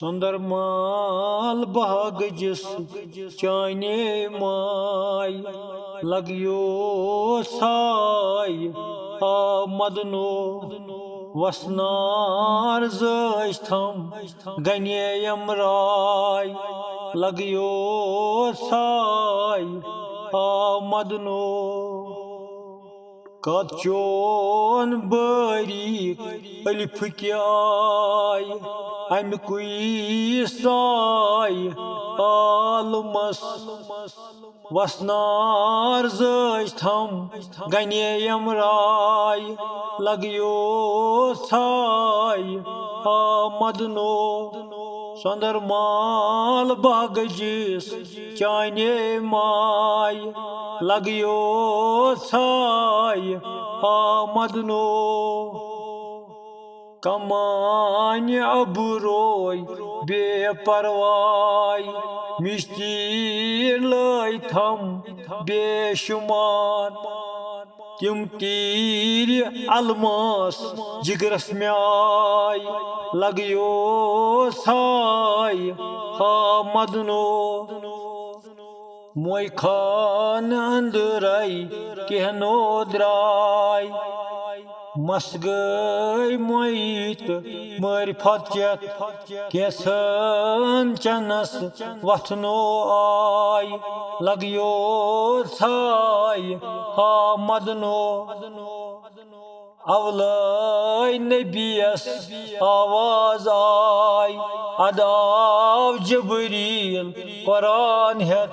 Sondarmal bahagıcıs çayne may Lagyo say amadno Vasnar zıştam ganeyem ray Lagyo say amadno Katçon barik alif kyay Amkui say almas Vasnar zıştam ganeyem ray Lagyo say amadno Sondarmal bagıcıs çayne may Lagyo say amadno Kamani abroy beparvay Müştirlay tam beşumar Tim tiri almas jigras myay Lagyo say amadno Moy khan andray kehno dray Masgay moyit marifat jet kesan chanas vatno ay Lagyo say amadno Avlay nebiyas avaz ay Adav Cibril Kur'an het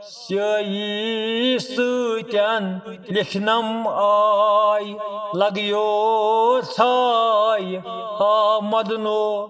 Süyi süten liknam ay Lagyo say amadno